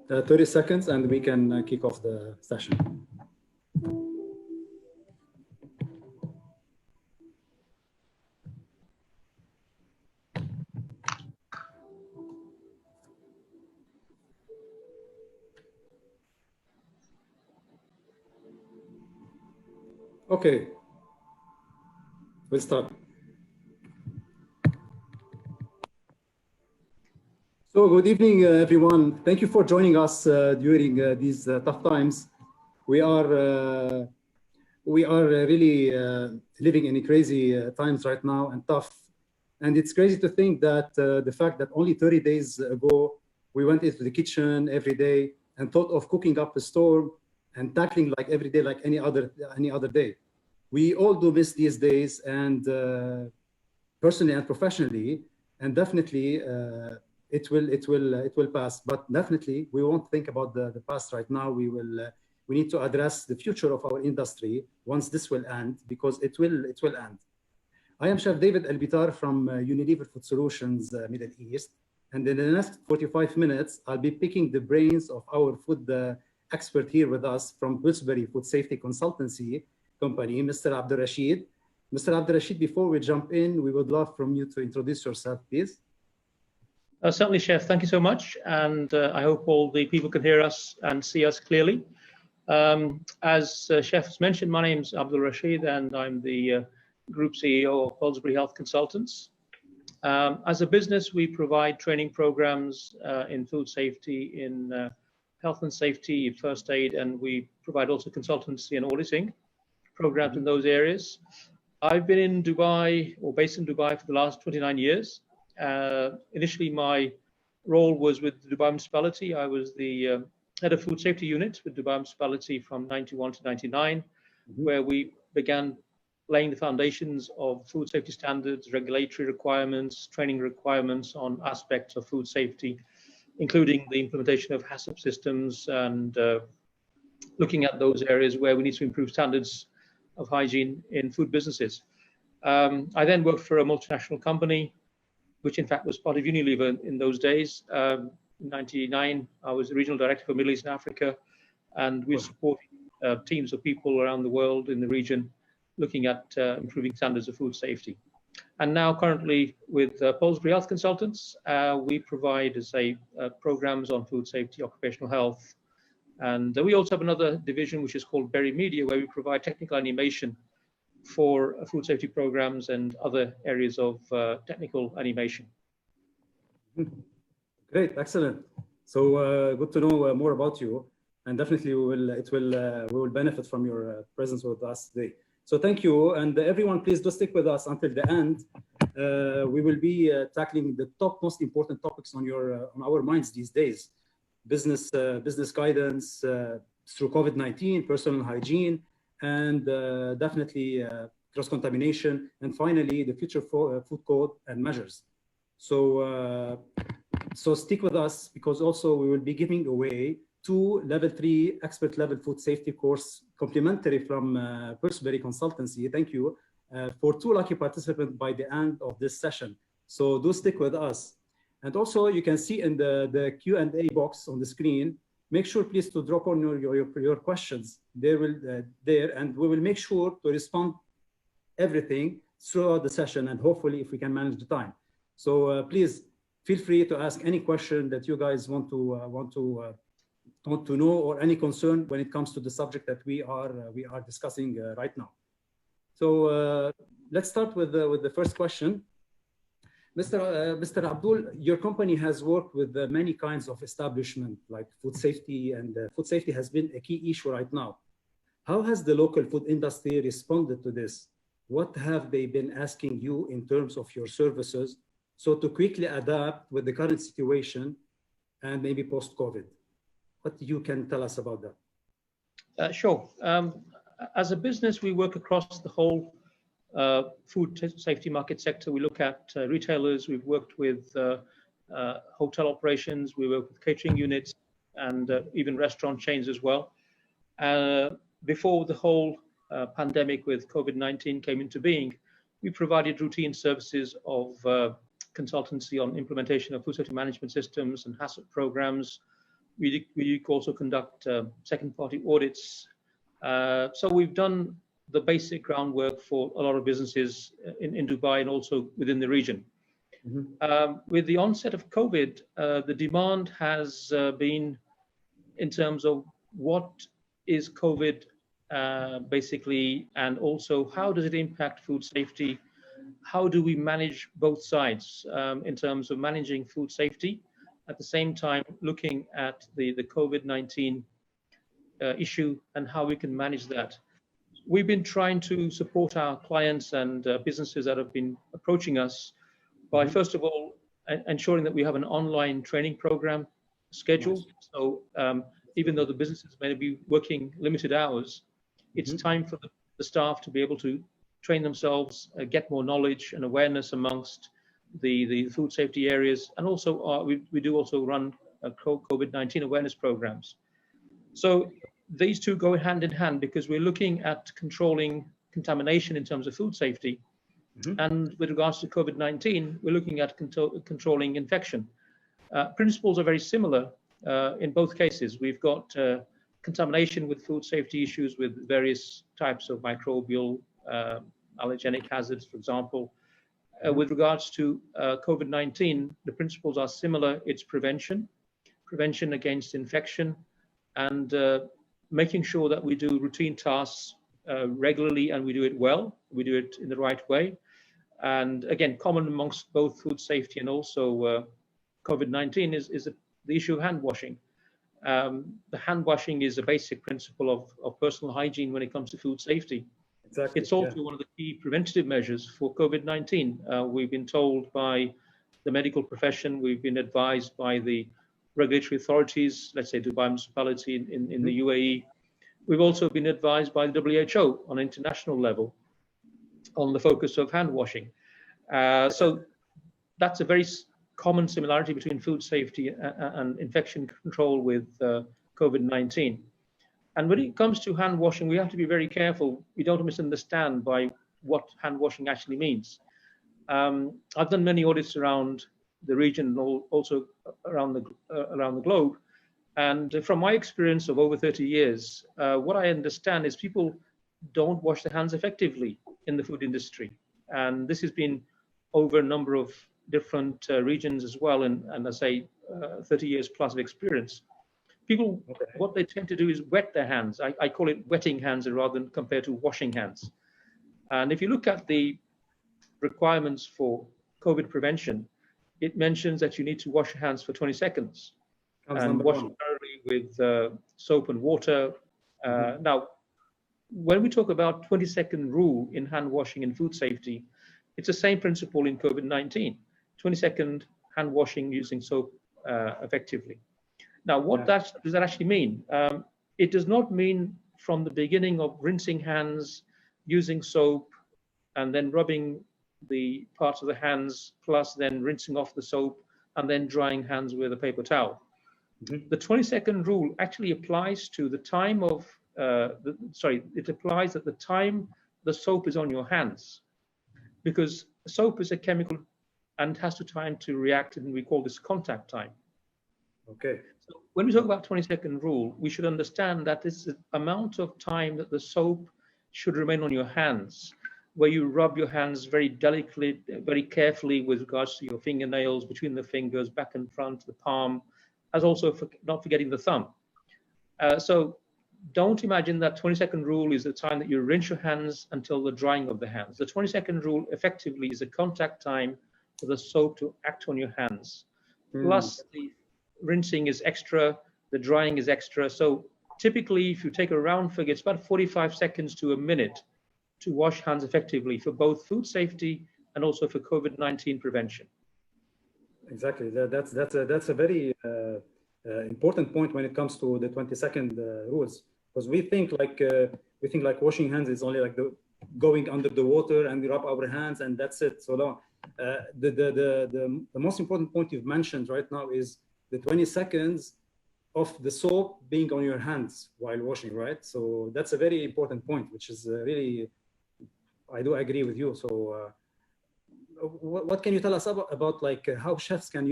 30 seconds and we can kick off the session. Okay, we'll start. So good evening, everyone. Thank you for joining us during these tough times. We are really living in crazy times right now and tough. And it's crazy to think that the fact that only 30 days ago, we went into the kitchen every day and thought of cooking up a storm and tackling like every day like any other day. We all do miss these days, and personally and professionally, and definitely it will pass. But definitely we won't think about the past right now. We need to address the future of our industry once this will end, because it will end. I am Chef David Elbitar from Unilever Food Solutions Middle East, and in the next 45 minutes, I'll be picking the brains of our food expert here with us from Pillsbury Food Safety Consultancy Company, Mr. Abdul Rasheed. Mr. Abdul Rasheed, before we jump in, we would love from you to introduce yourself, please. Certainly, Chef. Thank you so much. And I hope all the people can hear us and see us clearly. As Chef has mentioned, my name is Abdul Rasheed, and I'm the Group CEO of Pillsbury Health Consultants. As a business, we provide training programs in food safety, in health and safety, first aid, and we provide also consultancy and auditing programs in those areas. I've been in Dubai, or based in Dubai, for the last 29 years. Initially, my role was with the Dubai Municipality. I was the head of food safety unit with Dubai Municipality from 91 to 99, where we began laying the foundations of food safety standards, regulatory requirements, training requirements on aspects of food safety, including the implementation of HACCP systems and looking at those areas where we need to improve standards of hygiene in food businesses. I then worked for a multinational company, which in fact was part of Unilever in those days. In 99, I was the regional director for Middle East and Africa, and we support teams of people around the world in the region looking at improving standards of food safety. And now currently with Pillsbury Health Consultants, we provide, programs on food safety, occupational health. And we also have another division which is called Berry Media, where we provide technical animation for food safety programs and other areas of technical animation. Great, excellent. So good to know more about you, and definitely we will benefit from your presence with us today. So thank you, and everyone, please do stick with us until the end. We will be tackling the top most important topics on our minds these days: business guidance through COVID-19, personal hygiene, and definitely cross-contamination, and finally the future for food code and measures. So stick with us, because also we will be giving away 2 level 3 expert level food safety course complimentary from Pillsbury Consultancy. Thank you, for 2 lucky participants by the end of this session. So do stick with us. And also you can see in the Q&A box on the screen, make sure please to drop on your questions there, and we will make sure to respond everything throughout the session, and hopefully if we can manage the time. So please feel free to ask any question that you guys want to know, or any concern when it comes to the subject that we are discussing right now. So let's start with the first question. Mr. Abdul, your company has worked with many kinds of establishment like food safety, and food safety has been a key issue right now. How has the local food industry responded to this? What have they been asking you in terms of your services, so to quickly adapt with the current situation and maybe post-COVID? What you can tell us about that? Sure. As a business, we work across the whole food safety market sector. We look at retailers. We've worked with hotel operations. We work with catering units, and even restaurant chains as well. Before the whole pandemic with COVID-19 came into being, we provided routine services of consultancy on implementation of food safety management systems and HACCP programs, we also conduct second-party audits. So we've done the basic groundwork for a lot of businesses in Dubai and also within the region. With the onset of COVID, the demand has been in terms of what is COVID basically, and also how does it impact food safety? How do we manage both sides in terms of managing food safety, at the same time looking at the COVID-19 issue and how we can manage that? We've been trying to support our clients and businesses that have been approaching us by, first of all, ensuring that we have an online training program scheduled. Nice. So even though the businesses may be working limited hours, it's time for the staff to be able to train themselves, get more knowledge and awareness amongst the food safety areas. And also we do also run COVID-19 awareness programs. So these two go hand in hand because we're looking at controlling contamination in terms of food safety. And with regards to COVID-19, we're looking at controlling infection. Principles are very similar in both cases. We've got contamination with food safety issues with various types of microbial allergenic hazards, for example. With regards to COVID-19, the principles are similar. It's prevention against infection, and making sure that we do routine tasks regularly and we do it well, we do it in the right way. And again, common amongst both food safety and also COVID-19 is the issue of hand washing. The hand washing is a basic principle of personal hygiene when it comes to food safety. Exactly, it's also one of the key preventative measures for COVID-19. We've been told by the medical profession, we've been advised by the regulatory authorities, let's say Dubai municipality in the UAE. We've also been advised by the WHO on an international level on the focus of hand washing. So that's a very common similarity between food safety and infection control with COVID-19. And when it comes to hand washing, we have to be very careful. We don't misunderstand by what hand washing actually means. I've done many audits around the region and also around the globe. And from my experience of over 30 years, what I understand is people don't wash their hands effectively in the food industry. And this has been over a number of different regions as well, and I say 30 years plus of experience. People, what they tend to do is wet their hands. I call it wetting hands rather than compared to washing hands. And if you look at the requirements for COVID prevention, it mentions that you need to wash your hands for 20 seconds and wash it thoroughly with soap and water. Now, when we talk about 20-second rule in hand washing and food safety, it's the same principle in COVID-19, 20-second hand washing using soap effectively. Now, what does that actually mean? It does not mean from the beginning of rinsing hands, using soap, and then rubbing the parts of the hands, plus then rinsing off the soap, and then drying hands with a paper towel. The 20-second rule actually applies to the time of, it applies at the time the soap is on your hands, because soap is a chemical and has to time to react, and we call this contact time. Okay. So when we talk about 20-second rule, we should understand that this is the amount of time that the soap should remain on your hands, where you rub your hands very delicately, very carefully with regards to your fingernails, between the fingers, back and front, the palm, as also not forgetting the thumb. So don't imagine that 20-second rule is the time that you rinse your hands until the drying of the hands. The 20-second rule effectively is a contact time for the soap to act on your hands. Plus the rinsing is extra, the drying is extra. So typically, if you take a round figure, it's about 45 seconds to a minute to wash hands effectively for both food safety and also for COVID-19 prevention. Exactly. That's a very important point when it comes to the 20-second rules, because we think like washing hands is only like going under the water and we rub our hands and that's it. So no, the most important point you've mentioned right now is the 20 seconds of the soap being on your hands while washing, right? So that's a very important point, which is really, I do agree with you. So what can you tell us about like how chefs can,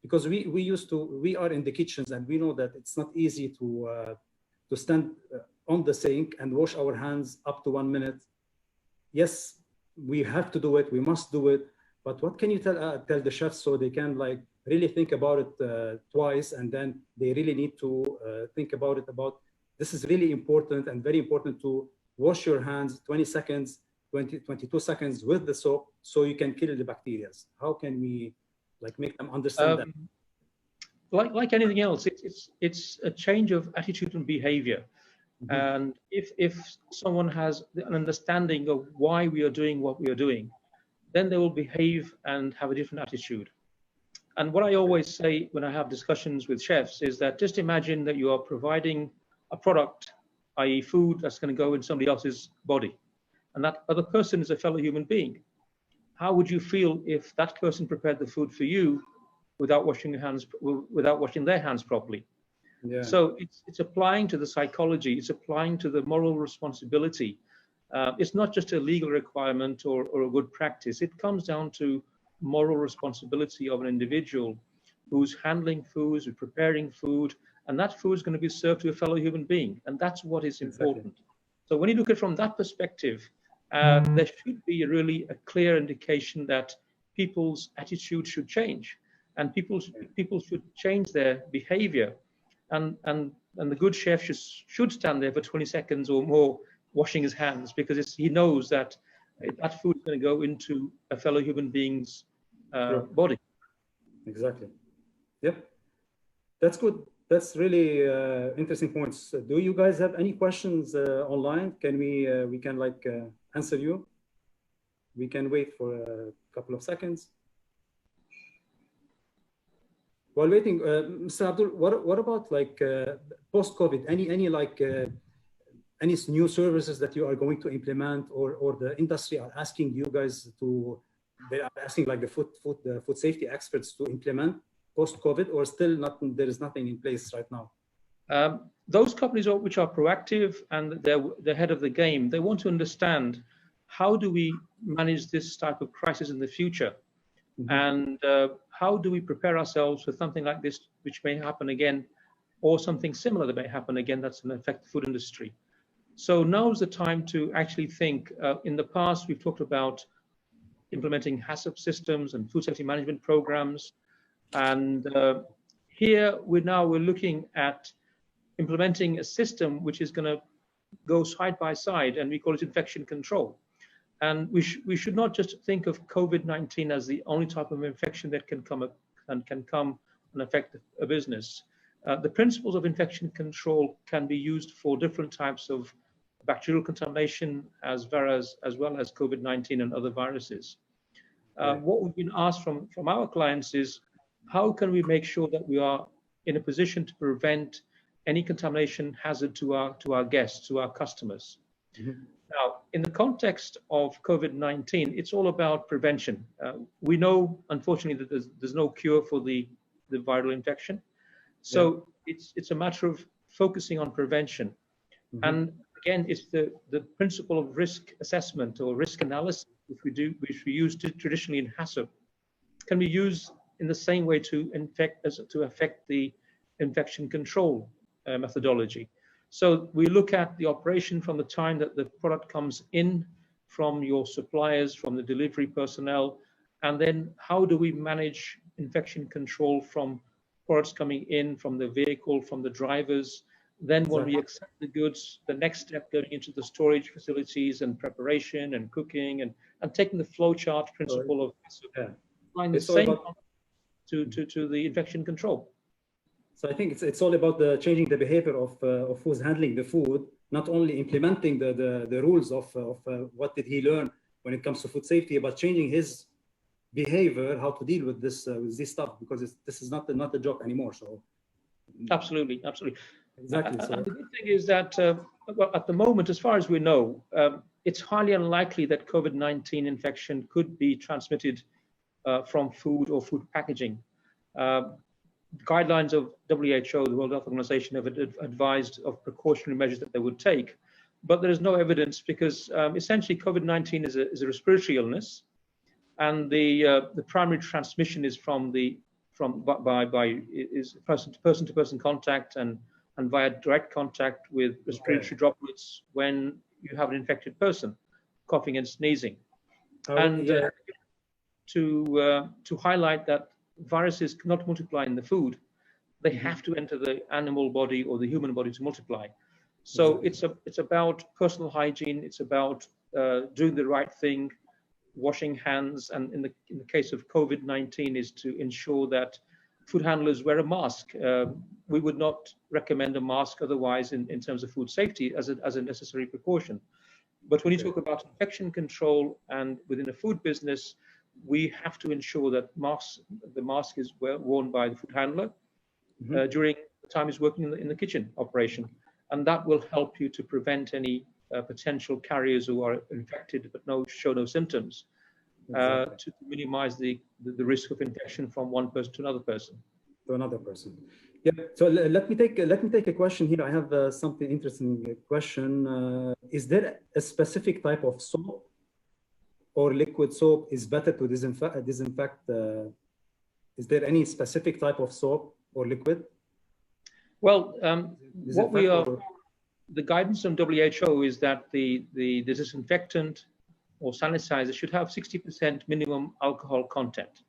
because we are in the kitchens and we know that it's not easy to stand on the sink and wash our hands up to 1 minute. Yes, we have to do it, we must do it, but what can you tell the chefs so they can like really think about it twice, and then they really need to think about it, about this is really important and very important to wash your hands 20 seconds, 22 seconds with the soap so you can kill the bacteria. How can we like make them understand that? Like anything else, it's a change of attitude and behavior. Mm-hmm. And if someone has an understanding of why we are doing what we are doing, then they will behave and have a different attitude. And what I always say when I have discussions with chefs is that just imagine that you are providing a product, i.e. food, that's going to go in somebody else's body, and that other person is a fellow human being. How would you feel if that person prepared the food for you without washing their hands properly? Yeah. So it's applying to the psychology, it's applying to the moral responsibility. It's not just a legal requirement or a good practice. It comes down to moral responsibility of an individual who's handling food, who's preparing food, and that food is going to be served to a fellow human being, and that's what is important. Exactly. So when you look at it from that perspective, there should be really a clear indication that people's attitude should change, and people should change their behavior, and the good chef should stand there for 20 seconds or more washing his hands, because he knows that that food is going to go into a fellow human being's body. Exactly. Yep. That's good. That's really interesting points. Do you guys have any questions online? Can we can like answer you? We can wait for a couple of seconds. While waiting, Mr. Abdul, what about like post-COVID? Any like any new services that you are going to implement, or the industry are asking you guys to? They are asking like the food safety experts to implement post-COVID, or still not? There is nothing in place right now. Those companies which are proactive and they're ahead of the game, they want to understand how do we manage this type of crisis in the future, and how do we prepare ourselves for something like this, which may happen again, or something similar that may happen again that's going to affect the food industry. So now is the time to actually think. In the past, we've talked about implementing HACCP systems and food safety management programs. And here we're looking at implementing a system which is going to go side by side, and we call it infection control. And we should not just think of COVID-19 as the only type of infection that can come and affect a business. The principles of infection control can be used for different types of bacterial contamination as well as COVID-19 and other viruses. What we've been asked from our clients is, how can we make sure that we are in a position to prevent any contamination hazard to our guests, to our customers? Now, in the context of COVID-19, it's all about prevention. We know, unfortunately, that there's no cure for the viral infection. So it's a matter of focusing on prevention. And again, it's the principle of risk assessment or risk analysis, which we use traditionally in HACCP, can be used in the same way to affect the infection control methodology. So we look at the operation from the time that the product comes in from your suppliers, from the delivery personnel, and then how do we manage infection control from products coming in from the vehicle, from the drivers. Then when we accept the goods, the next step going into the storage facilities and preparation and cooking and taking the flow chart principle of applying the same to the infection control. So I think it's all about changing the behavior of who's handling the food, not only implementing the rules of what did he learn when it comes to food safety, but changing his behavior, how to deal with this stuff, because this is not a joke anymore. So absolutely. Exactly. So the good thing is that well, at the moment, as far as we know, it's highly unlikely that COVID-19 infection could be transmitted from food or food packaging. Guidelines of WHO, the World Health Organization, have advised of precautionary measures that they would take, but there is no evidence, because essentially COVID-19 is a respiratory illness, and the primary transmission is from the from by is person to person contact and via direct contact with respiratory droplets when you have an infected person, coughing and sneezing. And to highlight that viruses cannot multiply in the food, they have to enter the animal body or the human body to multiply. So it's about personal hygiene. It's about doing the right thing, washing hands, and in the case of COVID-19 is to ensure that food handlers wear a mask. We would not recommend a mask otherwise in terms of food safety as a necessary precaution. But when you talk about infection control and within a food business, we have to ensure that the mask is worn by the food handler during the time he's working in the kitchen operation. And that will help you to prevent any potential carriers who are infected but show no symptoms, to minimize the risk of infection from one person to another person. Yeah. So let me take a question here. I have something interesting question. Is there a specific type of soap or liquid soap is better to disinfect? Is there any specific type of soap or liquid? Well, the guidance from WHO is that the disinfectant or sanitizer should have 60% minimum alcohol content.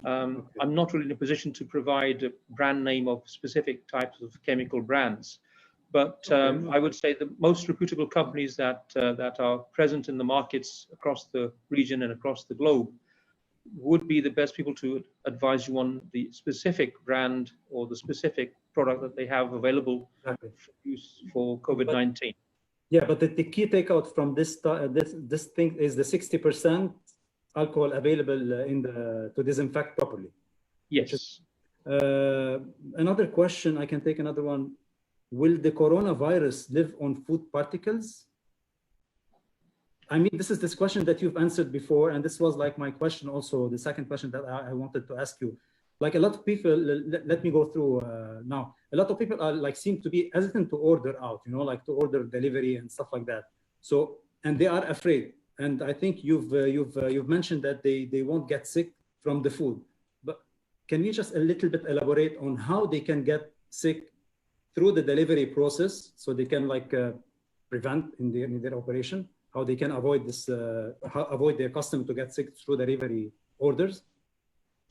I'm not really in a position to provide a brand name of specific types of chemical brands, but I would say the most reputable companies that are present in the markets across the region and across the globe would be the best people to advise you on the specific brand or the specific product that they have available for use for COVID-19. Yeah, but the key takeout from this thing is the 60% alcohol available to disinfect properly. Yes. Another question, I can take another one. Will the coronavirus live on food particles? I mean, this is this question that you've answered before, and this was like my question also, the second question that I wanted to ask you. Like a lot of people, let me go through now. A lot of people are like seem to be hesitant to order out, you know, like to order delivery and stuff like that. So, and they are afraid. And I think you've mentioned that they won't get sick from the food. But can you just a little bit elaborate on how they can get sick through the delivery process, so they can like prevent in their operation, how they can avoid this, avoid their customer to get sick through delivery orders?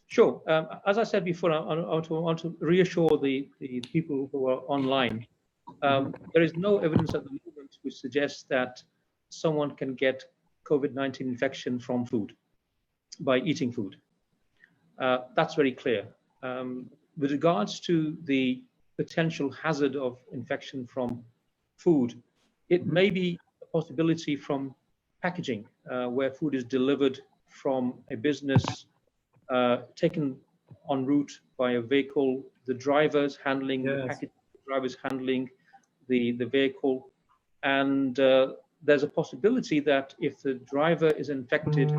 Sure. As I said before, I want to reassure the people who are online. There is no evidence at the moment which suggests that someone can get COVID-19 infection from food by eating food. That's very clear. With regards to the potential hazard of infection from food, it may be a possibility from packaging, where food is delivered from a business, taken en route by a vehicle, the drivers handling the package, the drivers handling the vehicle, and there's a possibility that if the driver is infected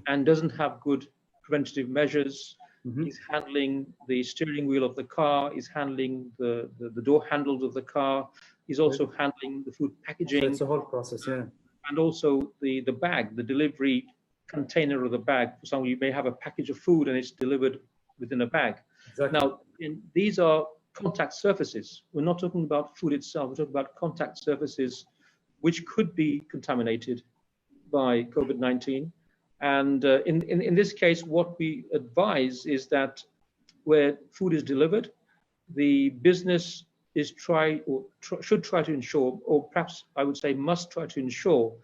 and doesn't have good preventative measures, he's handling the steering wheel of the car, he's handling the door handles of the car, he's also handling the food packaging. It's a whole process, yeah. And also the bag, the delivery container of the bag. For example, you may have a package of food and it's delivered within a bag. Exactly. Now, these are contact surfaces. We're not talking about food itself, we're talking about contact surfaces which could be contaminated by COVID-19. And in this case, what we advise is that where food is delivered, the business is should try to ensure, or perhaps I would say must try to ensure,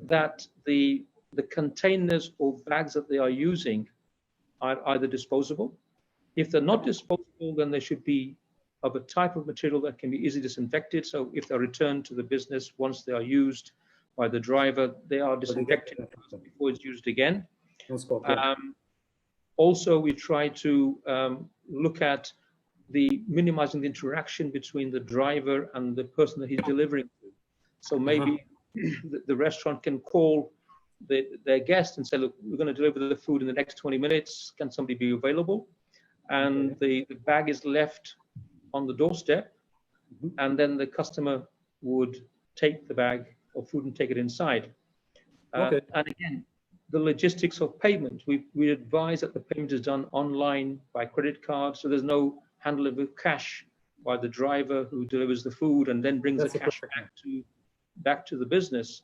that the containers or bags that they are using are either disposable. If they're not disposable, then they should be of a type of material that can be easily disinfected. So if they're returned to the business once they are used by the driver, they are disinfected before it's used again. Also, we try to look at minimizing the interaction between the driver and the person that he's delivering to. So maybe the restaurant can call their guest and say, look, we're going to deliver the food in the next 20 minutes. Can somebody be available? And the bag is left on the doorstep, and then the customer would take the bag of food and take it inside. And again, the logistics of payment. We advise that the payment is done online by credit card, so there's no handling of cash by the driver who delivers the food and then brings the cash back to the business.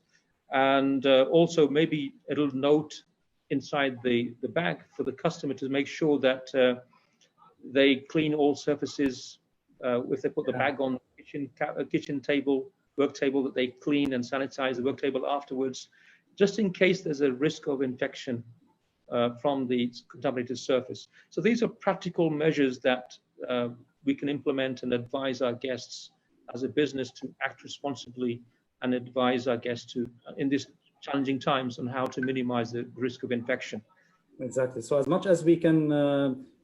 And also maybe a little note inside the bag for the customer to make sure that they clean all surfaces. If they put the bag on kitchen table, work table, that they clean and sanitize the work table afterwards, just in case there's a risk of infection from the contaminated surface. So these are practical measures that we can implement and advise our guests as a business to act responsibly and advise our guests to, in these challenging times, on how to minimize the risk of infection. Exactly. So as much as we can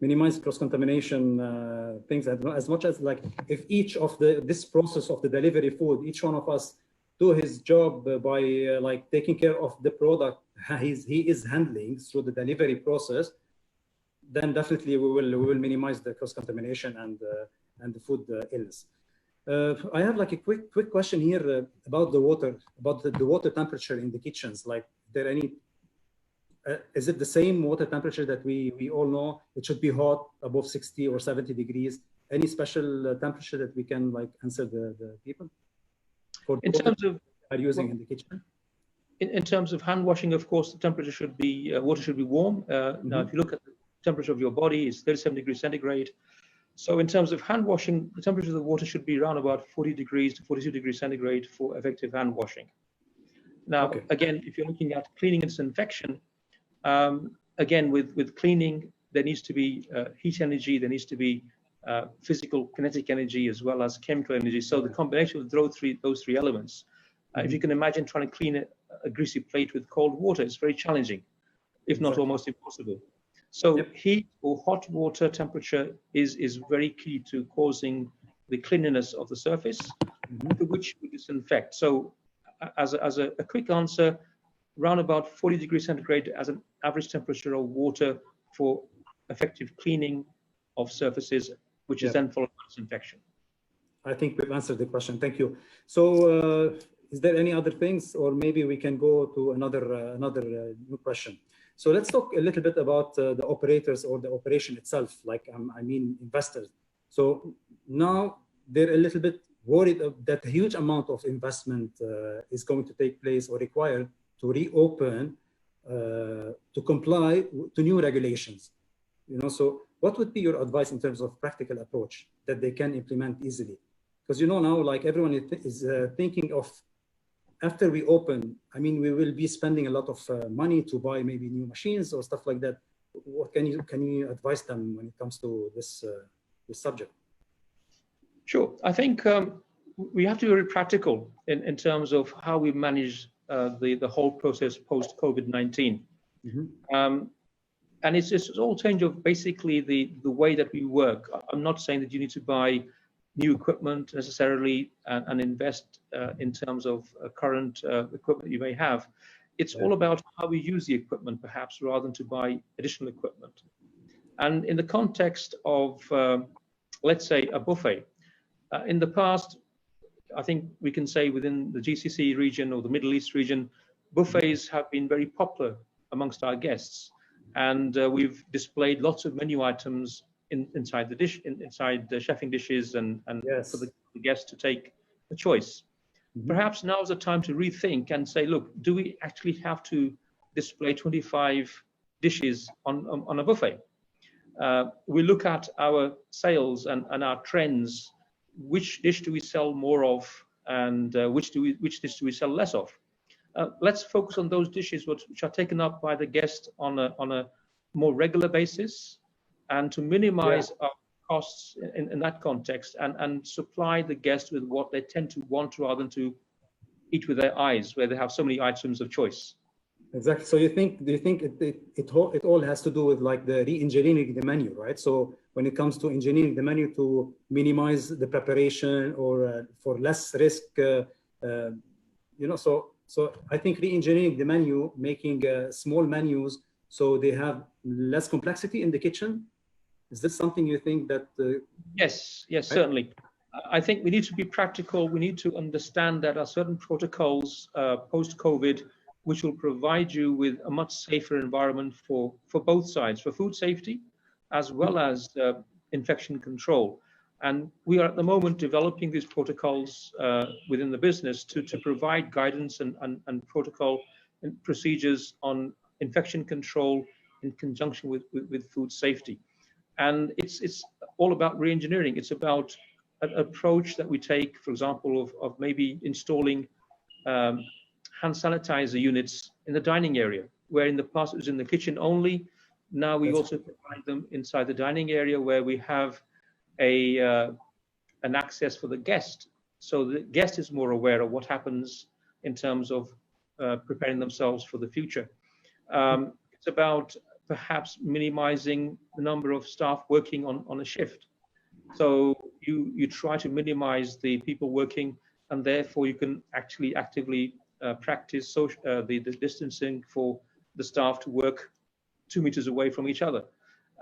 minimize cross-contamination things, as much as like if each of this process of the delivery food, each one of us do his job by like taking care of the product he is handling through the delivery process, then definitely we will minimize the cross-contamination and the food illness. I have like a quick question here about the water, about the water temperature in the kitchens. Like, is it the same water temperature that we all know? It should be hot, above 60 or 70 degrees. Any special temperature that we can like answer the people? In terms of are using in the kitchen? In terms of hand washing, of course, the temperature should be, water should be warm. Now, if you look at the temperature of your body, it's 37 degrees centigrade. So in terms of hand washing, the temperature of the water should be around about 40 degrees to 42 degrees centigrade for effective hand washing. Now, again, if you're looking at cleaning and disinfection, again, with cleaning, there needs to be heat energy, there needs to be physical kinetic energy as well as chemical energy. So the combination of those three elements, if you can imagine trying to clean a greasy plate with cold water, it's very challenging, if not almost impossible. So heat or hot water temperature is very key to causing the cleanliness of the surface, to which we disinfect. So as a quick answer, around about 40 degrees centigrade as an average temperature of water for effective cleaning of surfaces, which is then followed by disinfection. I think we've answered the question. Thank you. So is there any other things, or maybe we can go to another new question? So let's talk a little bit about the operators or the operation itself, like I mean investors. So now they're a little bit worried that a huge amount of investment is going to take place or required to reopen, to comply to new regulations. So what would be your advice in terms of practical approach that they can implement easily? Because now, like everyone is thinking of, after we open, I mean, we will be spending a lot of money to buy maybe new machines or stuff like that. What can you advise them when it comes to this subject? Sure. I think we have to be very practical in terms of how we manage the whole process post COVID-19. And it's all change of basically the way that we work. I'm not saying that you need to buy new equipment necessarily and invest in terms of current equipment you may have. It's all about how we use the equipment, perhaps, rather than to buy additional equipment. And in the context of, let's say, a buffet, in the past, I think we can say within the GCC region or the Middle East region, buffets have been very popular amongst our guests. And we've displayed lots of menu items inside the dish, inside the chefing dishes, and for the guests to take a choice. Perhaps now is the time to rethink and say, look, do we actually have to display 25 dishes on a buffet? We look at our sales and our trends. Which dish do we sell more of, and which dish do we sell less of? Let's focus on those dishes which are taken up by the guest on a more regular basis, and to minimize our costs in that context, and supply the guest with what they tend to want rather than to eat with their eyes, where they have so many items of choice. Exactly. So do you think it all has to do with like the re-engineering the menu, right? So when it comes to engineering the menu to minimize the preparation or for less risk, so I think re-engineering the menu, making small menus so they have less complexity in the kitchen. Is this something you think that? Yes, certainly. I think we need to be practical. We need to understand that there are certain protocols post-COVID which will provide you with a much safer environment for both sides, for food safety, as well as infection control. And we are at the moment developing these protocols within the business to provide guidance and protocol and procedures on infection control in conjunction with food safety. And it's all about re-engineering. It's about an approach that we take, for example, of maybe installing hand sanitizer units in the dining area, where in the past it was in the kitchen only. Now we also provide them inside the dining area, where we have an access for the guest. So the guest is more aware of what happens in terms of preparing themselves for the future. It's about perhaps minimizing the number of staff working on a shift. So you try to minimize the people working, and therefore you can actually actively practice the distancing for the staff to work 2 meters away from each other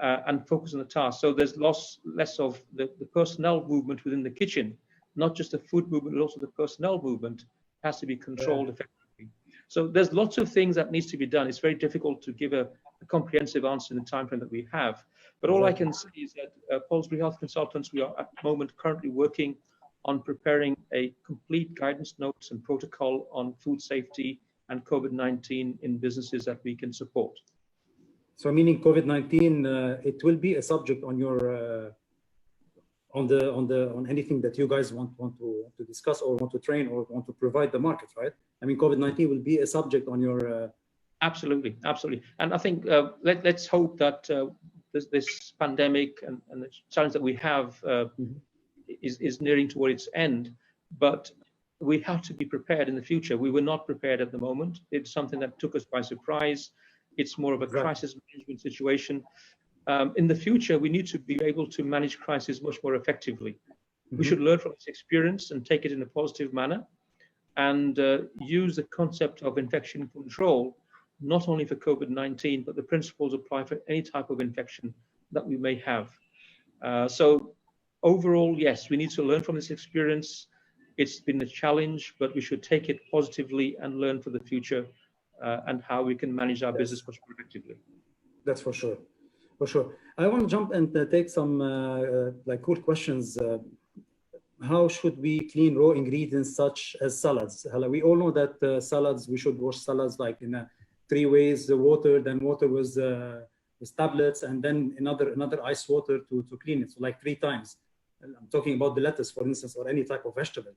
and focus on the task. So there's less of the personnel movement within the kitchen, not just the food movement, but also the personnel movement has to be controlled effectively. So there's lots of things that needs to be done. It's very difficult to give a comprehensive answer in the time frame that we have. But all I can say is that Pillsbury Health Consultants, we are at the moment currently working on preparing a complete guidance notes and protocol on food safety and COVID-19 in businesses that we can support. So meaning COVID-19, it will be a subject on your on anything that you guys want to discuss or want to train or want to provide the market, right? I mean, COVID-19 will be a subject on your. Absolutely. And I think let's hope that this pandemic and the challenge that we have is nearing toward its end, but we have to be prepared in the future. We were not prepared at the moment. It's something that took us by surprise. It's more of a crisis management situation. In the future, we need to be able to manage crisis much more effectively. We should learn from this experience and take it in a positive manner, and use the concept of infection control, not only for COVID-19, but the principles apply for any type of infection that we may have. So overall, yes, we need to learn from this experience. It's been a challenge, but we should take it positively and learn for the future and how we can manage our business much more effectively. That's for sure. For sure. I want to jump and take some like cool questions. How should we clean raw ingredients such as salads? We all know that salads, we should wash salads like in 3 ways: the water, then water with tablets, and then another ice water to clean it. So like 3 times. I'm talking about the lettuce, for instance, or any type of vegetable.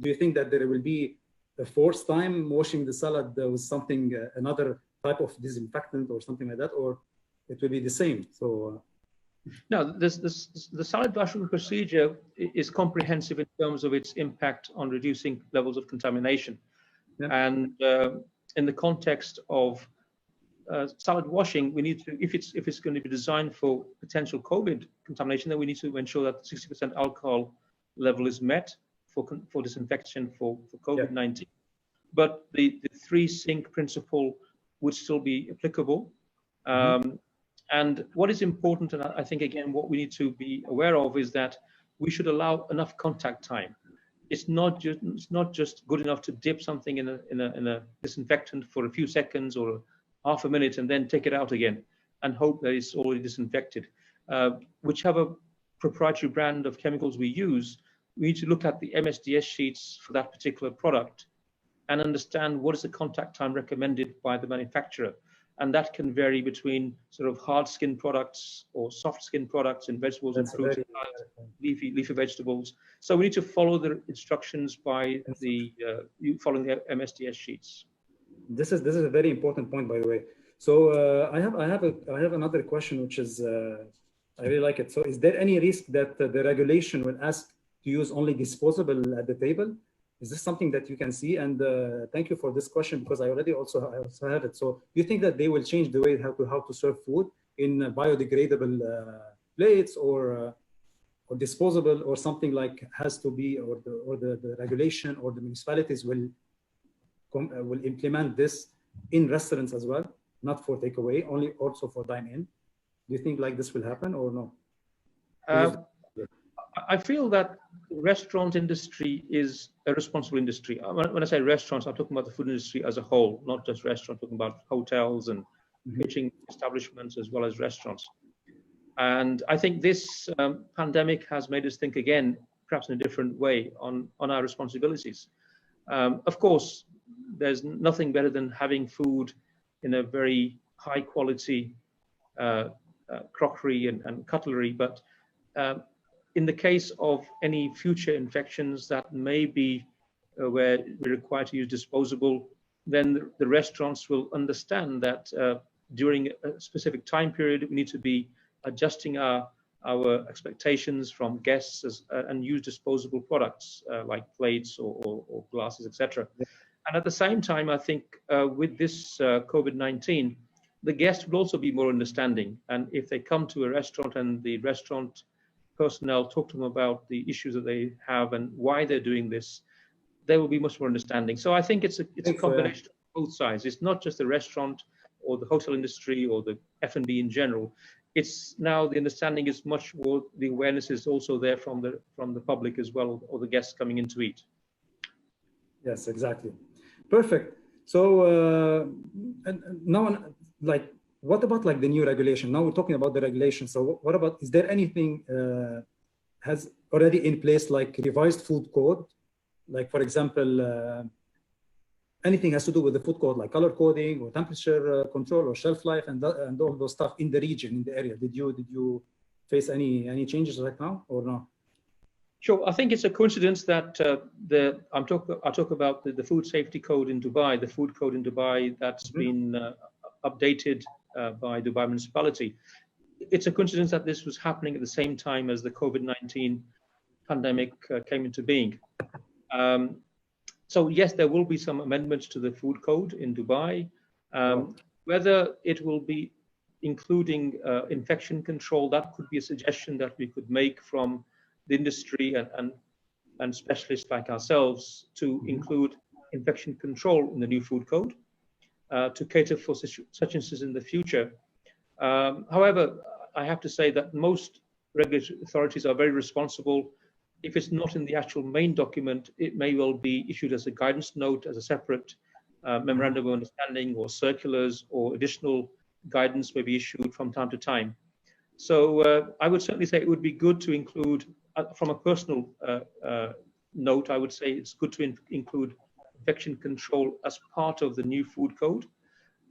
Do you think that there will be a 4th time washing the salad with something, another type of disinfectant or something like that, or it will be the same? So no, the salad washing procedure is comprehensive in terms of its impact on reducing levels of contamination. And in the context of salad washing, we need to, if it's going to be designed for potential COVID contamination, then we need to ensure that 60% alcohol level is met for disinfection for COVID-19. But the 3 sink principle would still be applicable. And what is important, and I think again what we need to be aware of, is that we should allow enough contact time. It's not just good enough to dip something in a disinfectant for a few seconds or half a minute and then take it out again and hope that it's already disinfected. Whichever proprietary brand of chemicals we use, we need to look at the MSDS sheets for that particular product and understand what is the contact time recommended by the manufacturer. And that can vary between sort of hard skin products or soft skin products in vegetables and fruits, leafy vegetables. So we need to follow the instructions by following the MSDS sheets. This is a very important point, by the way. So I have another question, which is I really like it. So is there any risk that the regulation will ask to use only disposable at the table? Is this something that you can see? And thank you for this question, because I also have it. So do you think that they will change the way how to serve food in biodegradable plates or disposable, or something like has to be, or the regulation or the municipalities will implement this in restaurants as well, not for takeaway, only also for dine-in? Do you think like this will happen or no? I feel that the restaurant industry is a responsible industry. When I say restaurants, I'm talking about the food industry as a whole, not just restaurants, talking about hotels and catering establishments as well as restaurants. And I think this pandemic has made us think again, perhaps in a different way, on our responsibilities. Of course, there's nothing better than having food in a very high quality crockery and cutlery, but in the case of any future infections that may be where we're required to use disposable, then the restaurants will understand that during a specific time period, we need to be adjusting our expectations from guests and use disposable products like plates or glasses, etc. And at the same time, I think with this COVID-19, the guests will also be more understanding. And if they come to a restaurant and the restaurant personnel talk to them about the issues that they have and why they're doing this, they will be much more understanding. So I think it's a combination of both sides. It's not just the restaurant or the hotel industry or the F&B in general. It's now the understanding is much more, the awareness is also there from the public as well, or the guests coming in to eat. Yes, exactly. Perfect. So and now, like, what about like the new regulation? Now we're talking about the regulation. So what about, is there anything has already in place, like revised food code? Like, for example, anything has to do with the food code, like color coding or temperature control or shelf life and all those stuff in the region, in the area. Did you face any changes right now or no? Sure. I think it's a coincidence that I talk about the food safety code in Dubai, the food code in Dubai that's been updated by Dubai municipality. It's a coincidence that this was happening at the same time as the COVID-19 pandemic came into being. So yes, there will be some amendments to the food code in Dubai. Whether it will be including infection control, that could be a suggestion that we could make from the industry and specialists like ourselves to include infection control in the new food code to cater for such instances in the future. However, I have to say that most regulatory authorities are very responsible. If it's not in the actual main document, it may well be issued as a guidance note, as a separate memorandum of understanding or circulars, or additional guidance may be issued from time to time. So I would certainly say it would be good to include, from a personal note, I would say it's good to include infection control as part of the new food code,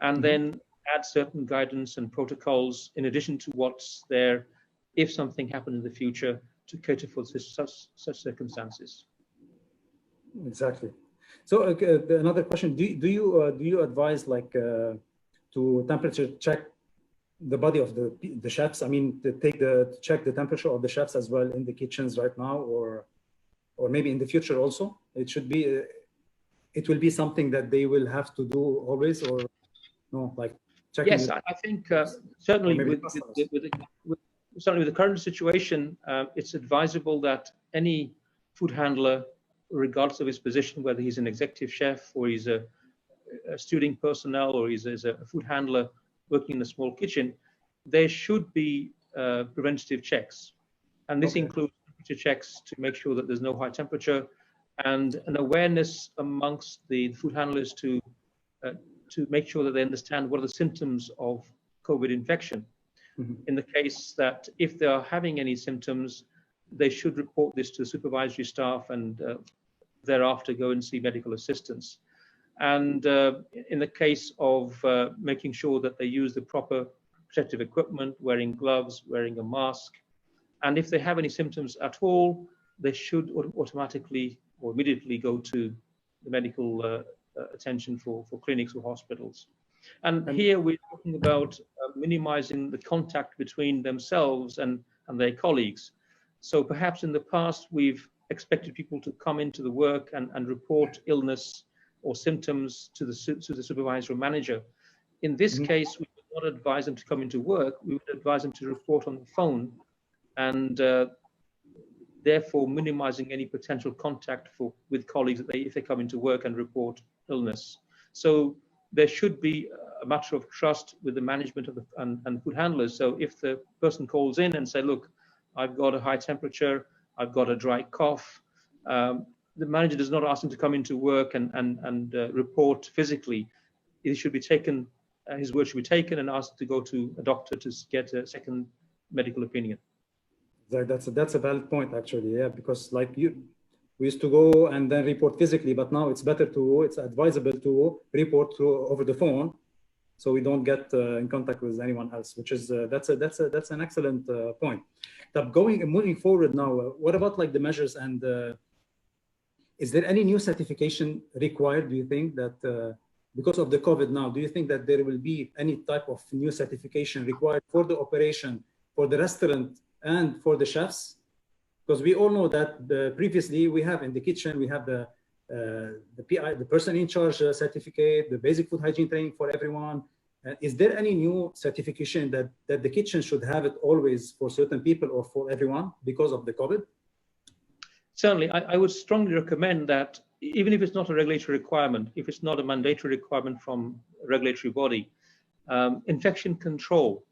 and then add certain guidance and protocols in addition to what's there if something happened in the future to cater for such circumstances. Exactly. So another question: Do you advise like to temperature check the body of the chefs? I mean, to check the temperature of the chefs as well in the kitchens right now, or maybe in the future also? It will be something that they will have to do always, or no? Like checking. Yes, I think certainly certainly with the current situation, it's advisable that any food handler, regardless of his position, whether he's an executive chef or he's a stewarding personnel or he's a food handler working in a small kitchen, there should be preventative checks. And this includes temperature checks to make sure that there's no high temperature, and an awareness amongst the food handlers to make sure that they understand what are the symptoms of COVID infection. In the case that if they are having any symptoms, they should report this to the supervisory staff and thereafter go and see medical assistance. And in the case of making sure that they use the proper protective equipment, wearing gloves, wearing a mask, and if they have any symptoms at all, they should automatically or immediately go to the medical attention for clinics or hospitals. And here we're talking about minimizing the contact between themselves and their colleagues. So perhaps in the past, we've expected people to come into the work and report illness or symptoms to the supervisor or manager. In this case, we would not advise them to come into work. We would advise them to report on the phone, and therefore minimizing any potential contact with colleagues if they come into work and report illness. So there should be a matter of trust with the management of and food handlers. So if the person calls in and say, look, I've got a high temperature, I've got a dry cough. The manager does not ask him to come into work and report physically. It should be taken, his word should be taken and asked to go to a doctor to get a second medical opinion. That's a valid point, actually. Yeah, because like we used to go and then report physically, but now it's advisable to report over the phone, so we don't get in contact with anyone else, which is that's an excellent point. Moving forward now, what about like the measures, and is there any new certification required? Do you think that because of the COVID now, do you think that there will be any type of new certification required for the operation, for the restaurant, and for the chefs? Because we all know that previously we have in the kitchen, we have the PI, the person in charge certificate, the basic food hygiene training for everyone. Is there any new certification that the kitchen should have it always for certain people or for everyone because of the COVID? Certainly, I would strongly recommend that, even if it's not a regulatory requirement, if it's not a mandatory requirement from a regulatory body, infection control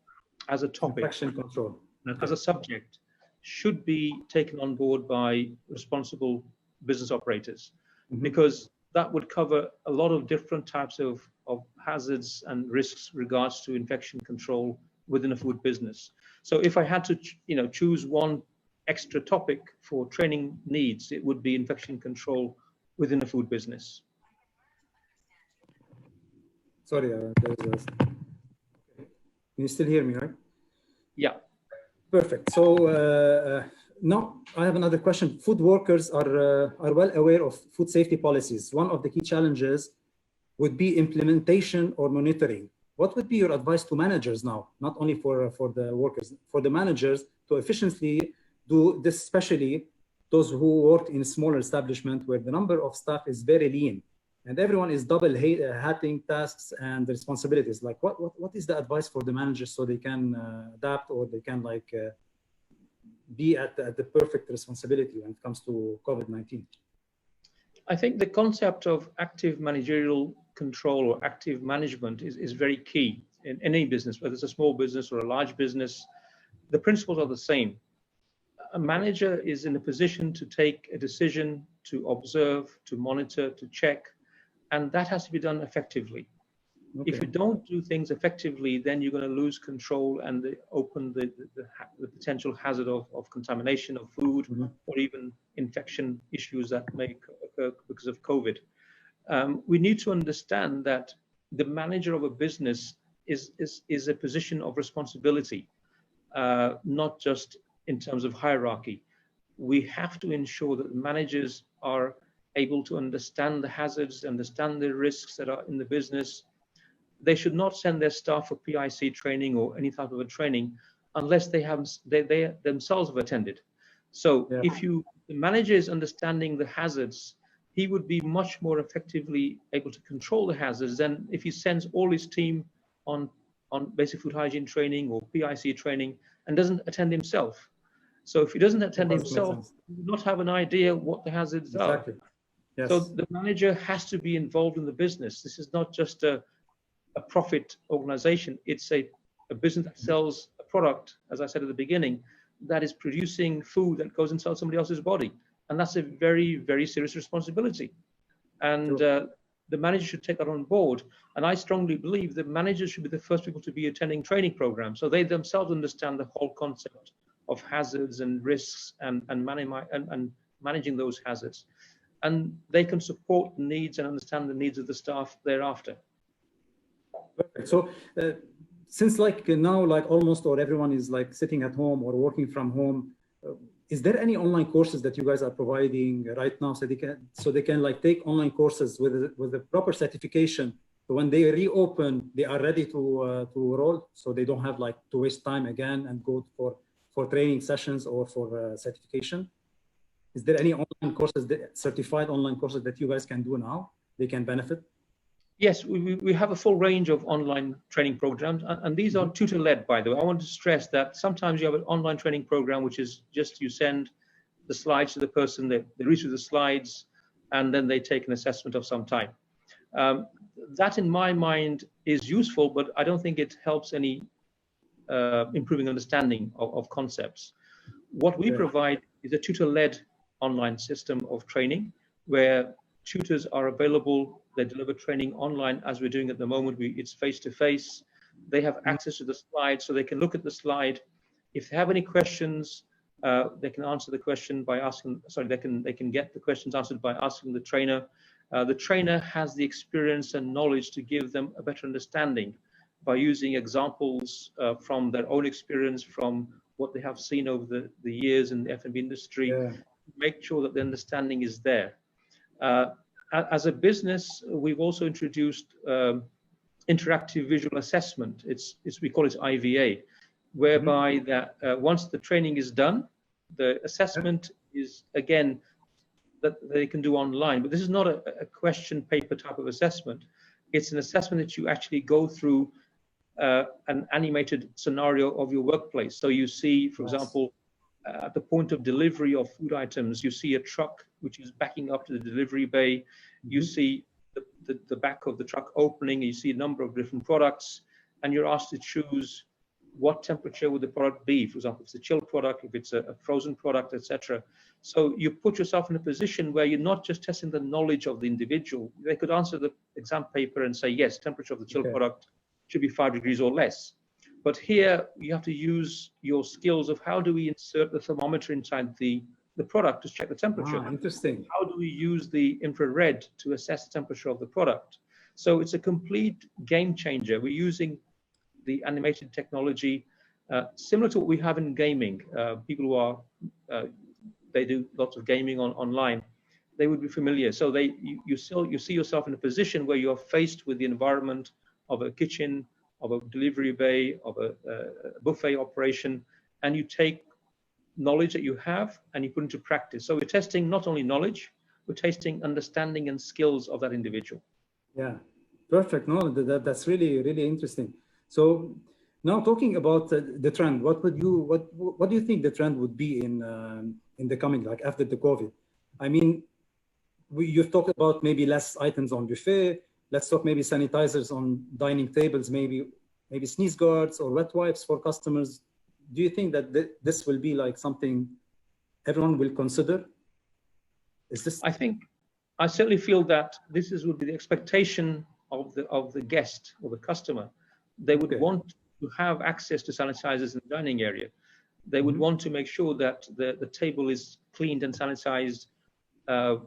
as a topic, infection control, as a subject, should be taken on board by responsible business operators, because that would cover a lot of different types of hazards and risks regards to infection control within a food business. So if I had to, choose one extra topic for training needs, it would be infection control within a food business. Sorry, can you still hear me, right? Yeah. Perfect. So now I have another question. Food workers are well aware of food safety policies. One of the key challenges would be implementation or monitoring. What would be your advice to managers now, not only for the workers, for the managers to efficiently do this, especially those who work in smaller establishments where the number of staff is very lean and everyone is double hatting tasks and responsibilities? Like what is the advice for the managers so they can adapt, or they can like be at the perfect responsibility when it comes to COVID-19? I think the concept of active managerial control or active management is very key in any business, whether it's a small business or a large business. The principles are the same. A manager is in a position to take a decision, to observe, to monitor, to check, and that has to be done effectively. Okay. If you don't do things effectively, then you're going to lose control and open the potential hazard of contamination of food, or even infection issues that may occur because of COVID. We need to understand that the manager of a business is a position of responsibility, not just in terms of hierarchy. We have to ensure that managers are able to understand the hazards, understand the risks that are in the business. They should not send their staff for PIC training or any type of a training unless they themselves have attended. So if the manager is understanding the hazards, he would be much more effectively able to control the hazards than if he sends all his team on basic food hygiene training or PIC training and doesn't attend himself. So if he doesn't attend himself, he will not have an idea what the hazards are. Yes. So the manager has to be involved in the business. This is not just a profit organization. It's a business that sells a product, as I said at the beginning, that is producing food that goes inside somebody else's body. And that's a very, very serious responsibility. And the manager should take that on board. And I strongly believe that managers should be the first people to be attending training programs, so they themselves understand the whole concept of hazards and risks and managing those hazards. And they can support the needs and understand the needs of the staff thereafter. Perfect. So since now almost or everyone is like sitting at home or working from home, is there any online courses that you guys are providing right now so they can like take online courses with the proper certification, so when they reopen they are ready to roll, so they don't have like to waste time again and go for training sessions or for certification? Is there any online courses, certified online courses that you guys can do now they can benefit? Yes, we have a full range of online training programs, and these are tutor-led, by the way. I want to stress that sometimes you have an online training program, which is just you send the slides to the person, they read through the slides, and then they take an assessment of some time. That, in my mind, is useful, but I don't think it helps any improving understanding of concepts. What we provide is a tutor-led online system of training where tutors are available. They deliver training online as we're doing at the moment. It's face-to-face. They have access to the slide, so they can look at the slide. If they have any questions, they can answer the question by asking, sorry, they can get the questions answered by asking the trainer. The trainer has the experience and knowledge to give them a better understanding by using examples from their own experience, from what they have seen over the years in the F&B industry, make sure that the understanding is there. As a business, we've also introduced interactive visual assessment. We call it IVA, whereby that once the training is done, the assessment is again that they can do online. But this is not a question paper type of assessment. It's an assessment that you actually go through an animated scenario of your workplace. So you see, for example, at the point of delivery of food items, you see a truck which is backing up to the delivery bay. You see the back of the truck opening. You see a number of different products, and you're asked to choose what temperature would the product be. For example, if it's a chilled product, if it's a frozen product, etc. So you put yourself in a position where you're not just testing the knowledge of the individual. They could answer the exam paper and say, yes, temperature of the chilled product should be 5 degrees or less. But here you have to use your skills of how do we insert the thermometer inside the product to check the temperature. Interesting. How do we use the infrared to assess the temperature of the product? So it's a complete game changer. We're using the animated technology, similar to what we have in gaming. People who are, they do lots of gaming online, they would be familiar. So you see yourself in a position where you're faced with the environment of a kitchen, of a delivery bay, of a buffet operation, and you take knowledge that you have and you put into practice. So we're testing not only knowledge, we're testing understanding and skills of that individual. Yeah, perfect. No, that's really, really interesting. So now talking about the trend, what do you think the trend would be in the coming, like after the COVID? I mean, you've talked about maybe less items on buffet. Let's talk maybe sanitizers on dining tables, maybe sneeze guards or wet wipes for customers. Do you think that this will be like something everyone will consider? Is this? I certainly feel that would be the expectation of the guest or the customer. They would want to have access to sanitizers in the dining area. They would want to make sure that the table is cleaned and sanitized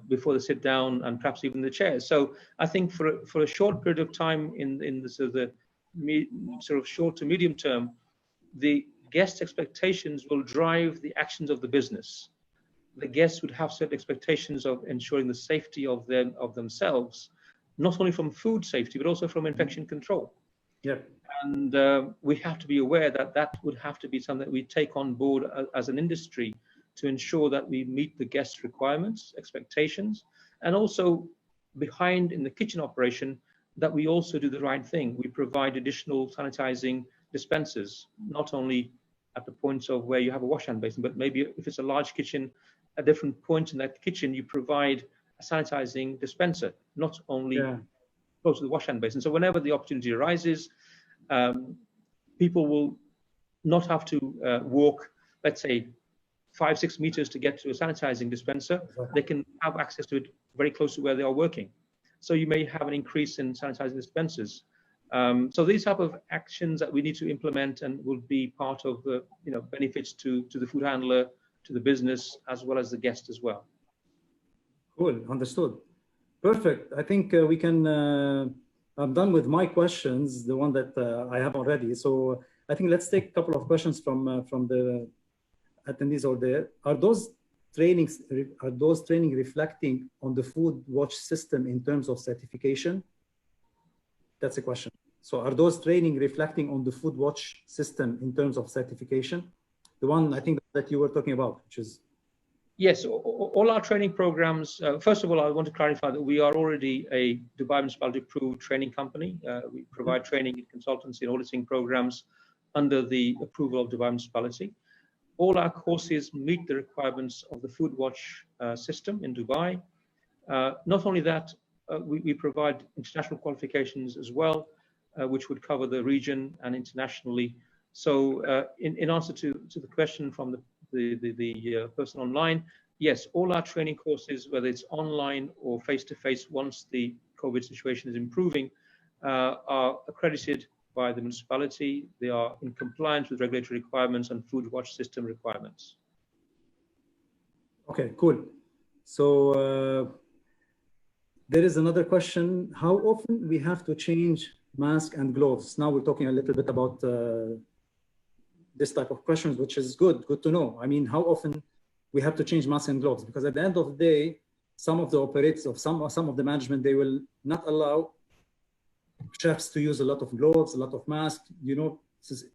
before they sit down, and perhaps even the chairs. So I think for a short period of time in the sort of short to medium term, the guest expectations will drive the actions of the business. The guests would have certain expectations of ensuring the safety of themselves, not only from food safety, but also from infection control. Yeah. And we have to be aware that would have to be something that we take on board as an industry to ensure that we meet the guests' requirements, expectations, and also behind in the kitchen operation, that we also do the right thing. We provide additional sanitizing dispensers, not only at the points of where you have a wash hand basin, but maybe if it's a large kitchen, at different points in that kitchen, you provide a sanitizing dispenser, not only close to the wash hand basin. So whenever the opportunity arises, people will not have to walk, let's say, 5-6 meters to get to a sanitizing dispenser. They can have access to it very close to where they are working. So you may have an increase in sanitizing dispensers. So these type of actions that we need to implement and will be part of the benefits to the food handler, to the business, as well as the guest as well. Cool, understood. Perfect. I think we can, I'm done with my questions, the one that I have already. So I think let's take a couple of questions from the attendees out there. Are those training reflecting on the food watch system in terms of certification? That's a question. So are those training reflecting on the food watch system in terms of certification? The one I think that you were talking about, which is... Yes, all our training programs, first of all, I want to clarify that we are already a Dubai Municipality approved training company. We provide training in consultancy and auditing programs under the approval of Dubai Municipality. All our courses meet the requirements of the Food Watch system in Dubai. Not only that, we provide international qualifications as well, which would cover the region and internationally. So in answer to the question from the the person online. Yes, all our training courses, whether it's online or face-to-face, once the COVID situation is improving, are accredited by the municipality. They are in compliance with regulatory requirements and food watch system requirements. Okay, cool. So there is another question. How often we have to change mask and gloves? Now we're talking a little bit about this type of questions, which is good to know. I mean, how often we have to change masks and gloves? Because at the end of the day, some of the operators of some of the management, they will not allow chefs to use a lot of gloves, a lot of masks. You know,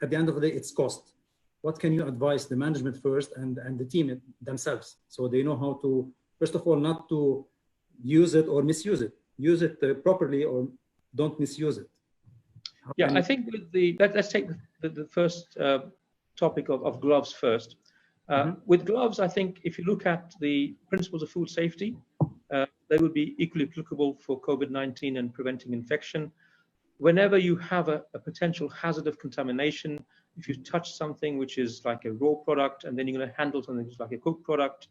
at the end of the day, it's cost. What can you advise the management first and the team themselves, so they know how to, first of all, not to use it or misuse it, use it properly or don't misuse it? Yeah, I think with let's take the first topic of gloves first. With gloves, I think if you look at the principles of food safety, they would be equally applicable for COVID-19 and preventing infection. Whenever you have a potential hazard of contamination, if you touch something which is like a raw product and then you're going to handle something which is like a cooked product,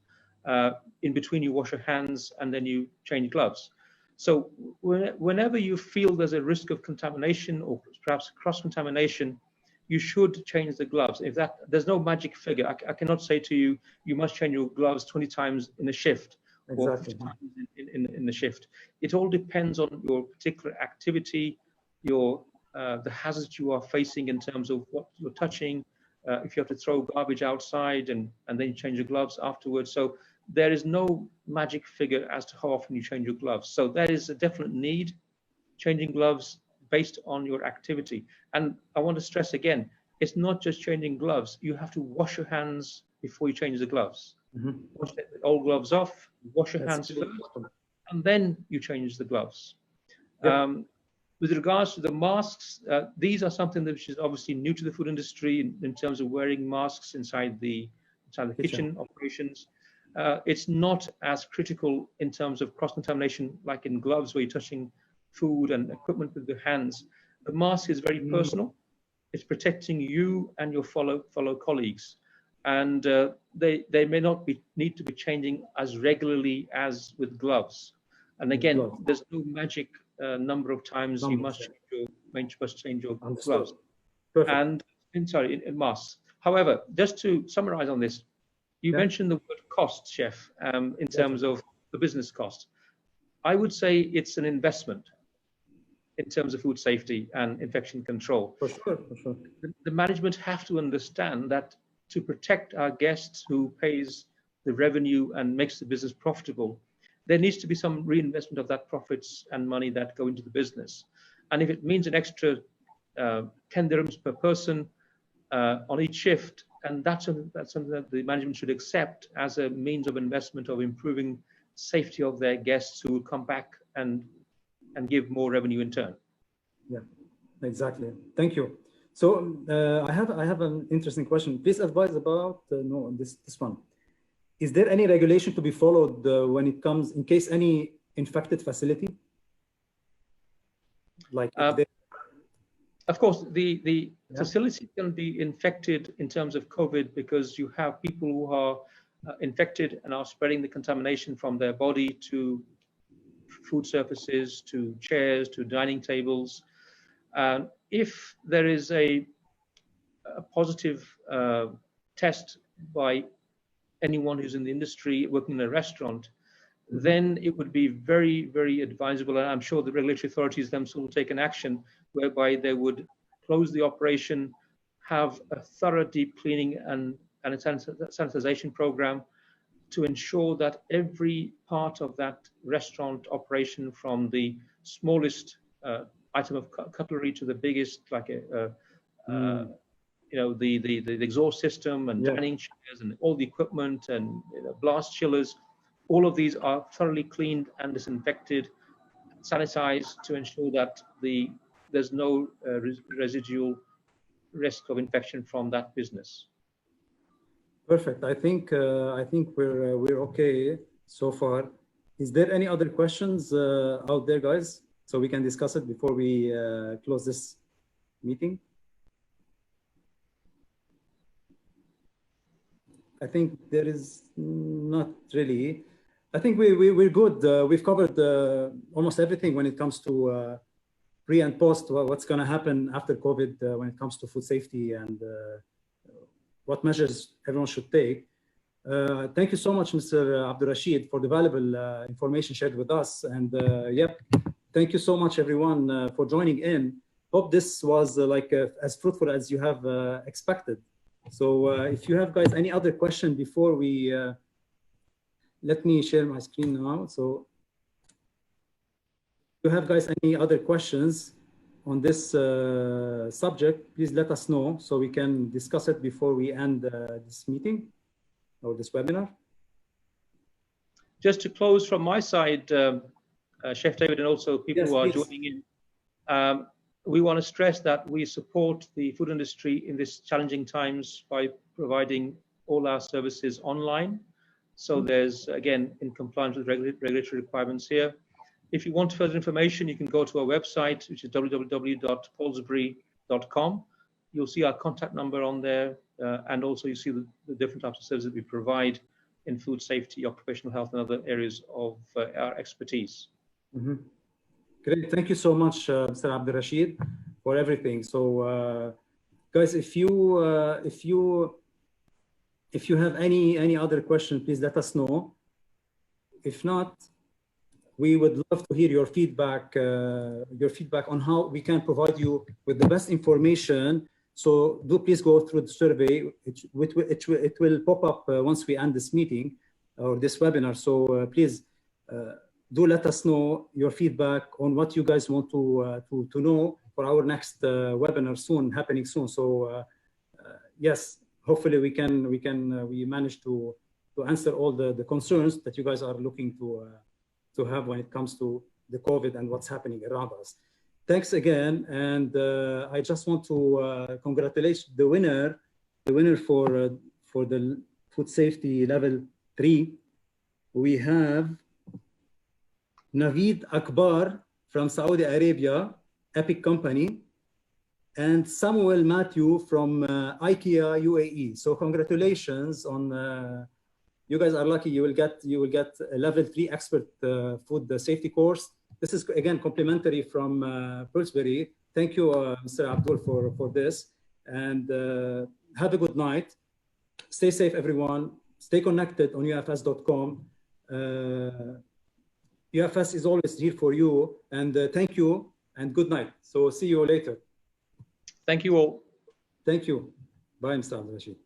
in between you wash your hands and then you change gloves. So whenever you feel there's a risk of contamination or perhaps cross-contamination, you should change the gloves. If that, there's no magic figure. I cannot say to you, you must change your gloves 20 times in a shift. Exactly. Or 50 times in the shift. It all depends on your particular activity, the hazards you are facing in terms of what you're touching. If you have to throw garbage outside and then you change your gloves afterwards. So there is no magic figure as to how often you change your gloves. So there is a definite need, changing gloves based on your activity. And I want to stress again, it's not just changing gloves. You have to wash your hands before you change the gloves. Wash the old gloves off, wash your hands first, and then you change the gloves. Yep. With regards to the masks, these are something that which is obviously new to the food industry in terms of wearing masks inside the kitchen operations. It's not as critical in terms of cross-contamination like in gloves where you're touching food and equipment with your hands. The mask is very personal. It's protecting you and your fellow colleagues. And they may not need to be changing as regularly as with gloves. And again, there's no magic number of times you must change your gloves. Perfect. And sorry, in masks. However, just to summarize on this, you mentioned the word cost, Chef, in terms of the business cost. I would say it's an investment in terms of food safety and infection control. For sure. The management have to understand that to protect our guests who pays the revenue and makes the business profitable, there needs to be some reinvestment of that profits and money that go into the business. And if it means an extra 10 dirhams per person on each shift, and that's something that the management should accept as a means of investment of improving safety of their guests who will come back and give more revenue in turn. Yeah, exactly. Thank you. So I have an interesting question. Please advise about this one. Is there any regulation to be followed when it comes in case any infected facility? Like of course, the facility can be infected in terms of COVID because you have people who are infected and are spreading the contamination from their body to food surfaces, to chairs, to dining tables. If there is a positive test by anyone who's in the industry working in a restaurant, then it would be very, very advisable, and I'm sure the regulatory authorities themselves will take an action whereby they would close the operation, have a thorough deep cleaning and a sanitization program to ensure that every part of that restaurant operation, from the smallest item of cutlery to the biggest, like the exhaust system and dining chairs and all the equipment and blast chillers, all of these are thoroughly cleaned and disinfected, sanitized to ensure that there's no residual risk of infection from that business. Perfect. I think we're okay so far. Is there any other questions out there, guys, so we can discuss it before we close this meeting? I think there is not really. I think we're good. We've covered almost everything when it comes to pre and post, what's going to happen after COVID when it comes to food safety and what measures everyone should take. Thank you so much, Mr. Abdul Rasheed, for the valuable information shared with us. And yep, thank you so much, everyone, for joining in. Hope this was as fruitful as you have expected. So if you have, guys, any other question before we, let me share my screen now. So if you have, guys, any other questions on this subject, please let us know so we can discuss it before we end this meeting or this webinar. Just to close from my side, Chef David, and also people Yes, who are please. joining in, we want to stress that we support the food industry in these challenging times by providing all our services online. So there's, again, in compliance with regulatory requirements here. If you want further information, you can go to our website, which is www.paulsbury.com. You'll see our contact number on there, and also you see the different types of services that we provide in food safety, occupational health, and other areas of our expertise. Mm-hmm. Great, thank you so much, Mr. Abdul Rasheed, for everything. So, guys, if you have any other question, please let us know. If not, we would love to hear your feedback on how we can provide you with the best information. So do please go through the survey. It will pop up once we end this meeting or this webinar. So please do let us know your feedback on what you guys want to know for our next webinar happening soon. So yes, hopefully we manage to answer all the concerns that you guys are looking to have when it comes to the COVID and what's happening around us. Thanks again, and I just want to congratulate the winner for the food safety level 3. We have Naveed Akbar from Saudi Arabia, Epic Company, and Samuel Matthew from IKEA UAE. So congratulations on. You guys are lucky. You will get a level 3 expert food safety course. This is again complimentary from Pillsbury. Thank you, Mr. Abdul, for this. And have a good night. Stay safe, everyone. Stay connected on UFS.com. UFS is always here for you. And thank you and good night. So see you later. Thank you all. Thank you. Bye, Mr. Abdul Rasheed.